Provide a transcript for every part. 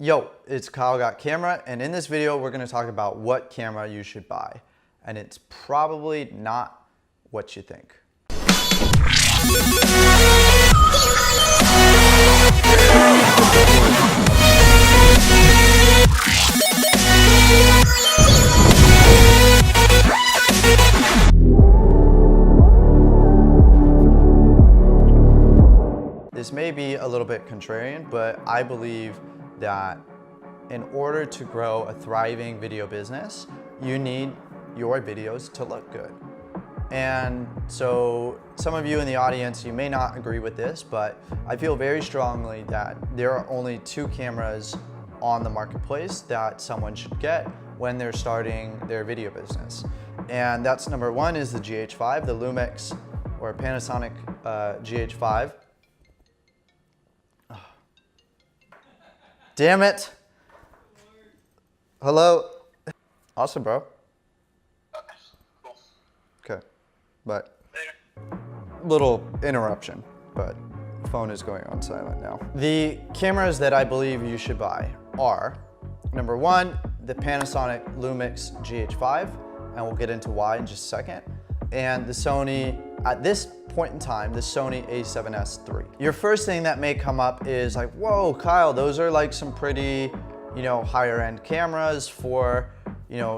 Yo, it's Kyle Got Camera, and in this video we're going to talk about what camera you should buy. And it's probably not what you think. This may be a little bit contrarian, but I believe that in order to grow a thriving video business, you need your videos to look good. And so some of you in the audience, you may not agree with this, but I feel very strongly that there are only two cameras on the marketplace that someone should get when they're starting their video business. And that's number one is the GH5, the Lumix or Panasonic GH5. Damn it. Hello. Awesome, bro. Okay, but little interruption, but phone is going on silent now. The cameras that I believe you should buy are, number one, the Panasonic Lumix GH5, and we'll get into why in just a second, and the Sony, at this point in time, the Sony a7S III. Your first thing that may come up is like, whoa, Kyle, those are like some pretty, higher end cameras for,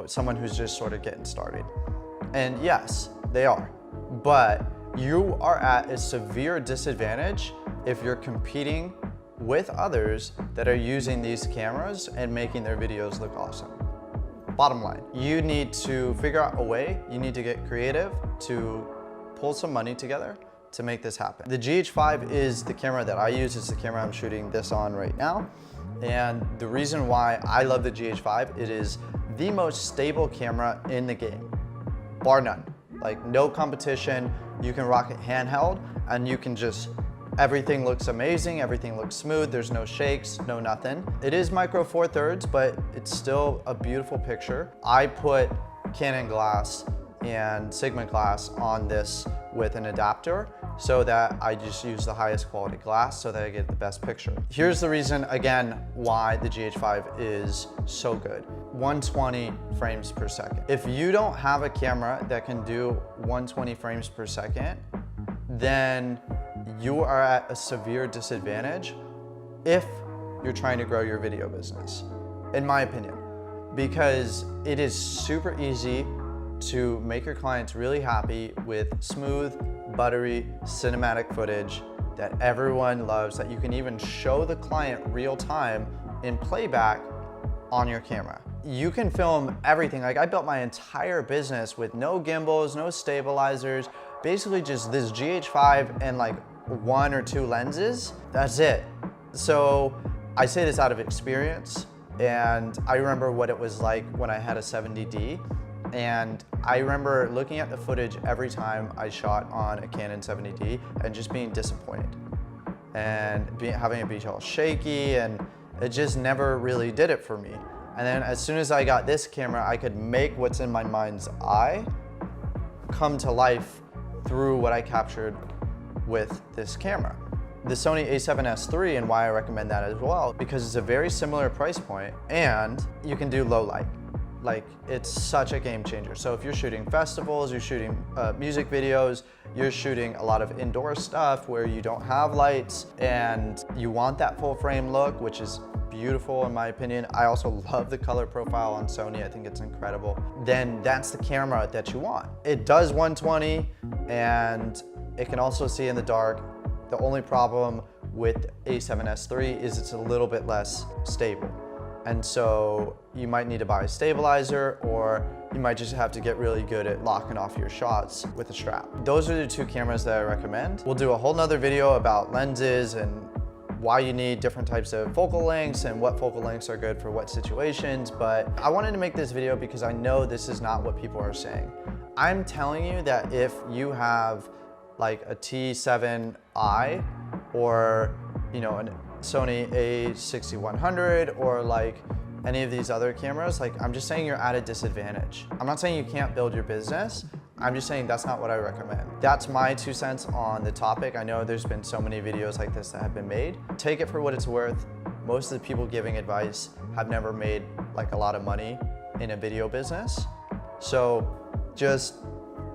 someone who's just sort of getting started. And yes, they are, but you are at a severe disadvantage if you're competing with others that are using these cameras and making their videos look awesome. Bottom line, you need to figure out a way, you need to get creative to pull some money together to make this happen. The GH5 is the camera that I use. It's the camera I'm shooting this on right now. And the reason why I love the GH5, it is the most stable camera in the game, bar none. Like no competition, you can rock it handheld and you can just, everything looks amazing, everything looks smooth, there's no shakes, no nothing. It is micro four thirds, but it's still a beautiful picture. I put Canon glass and Sigma glass on this with an adapter so that I just use the highest quality glass so that I get the best picture. Here's the reason, again, why the GH5 is so good. 120 frames per second. If you don't have a camera that can do 120 frames per second, then you are at a severe disadvantage if you're trying to grow your video business, in my opinion, because it is super easy to make your clients really happy with smooth, buttery, cinematic footage that everyone loves, that you can even show the client real time in playback on your camera. You can film everything. Like I built my entire business with no gimbals, no stabilizers, basically just this GH5 and like one or two lenses, that's it. So I say this out of experience, and I remember what it was like when I had a 70D. And I remember looking at the footage every time I shot on a Canon 70D and just being disappointed and having it be all shaky, and it just never really did it for me. And then as soon as I got this camera, I could make what's in my mind's eye come to life through what I captured with this camera. The Sony a7S III, and why I recommend that as well, because it's a very similar price point and you can do low light. Like, it's such a game changer. So if you're shooting festivals, you're shooting music videos, you're shooting a lot of indoor stuff where you don't have lights and you want that full frame look, which is beautiful in my opinion. I also love the color profile on Sony. I think it's incredible. Then that's the camera that you want. It does 120 and it can also see in the dark. The only problem with a7S III is it's a little bit less stable. And so you might need to buy a stabilizer, or you might just have to get really good at locking off your shots with a strap. Those are the two cameras that I recommend. We'll do a whole nother video about lenses and why you need different types of focal lengths and what focal lengths are good for what situations. But I wanted to make this video because I know this is not what people are saying. I'm telling you that if you have like a T7i or, an Sony a6100 or like any of these other cameras, like I'm just saying you're at a disadvantage. I'm not saying you can't build your business. I'm just saying that's not what I recommend. That's my 2 cents on the topic. I know there's been so many videos like this that have been made. Take it for what it's worth. most of the people giving advice have never made like a lot of money in a video business. So just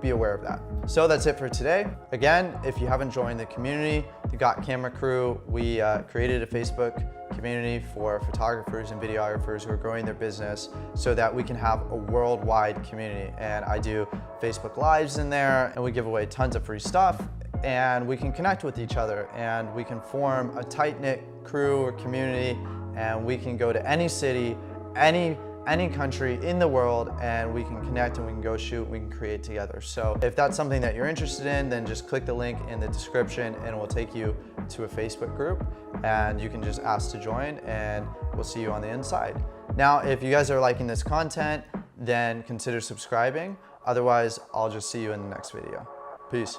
be aware of that. So that's it for today. Again, if you haven't joined the community, the Got Camera Crew, we created a Facebook community for photographers and videographers who are growing their business so that we can have a worldwide community. And I do Facebook Lives in there, and we give away tons of free stuff, and we can connect with each other, and we can form a tight-knit crew or community, and we can go to any city, any country in the world, and we can connect and we can go shoot, we can create together. So if that's something that you're interested in, then just click the link in the description and it will take you to a Facebook group, and you can just ask to join, and we'll see you on the inside. Now, if you guys are liking this content, then consider subscribing. Otherwise, I'll just see you in the next video. Peace.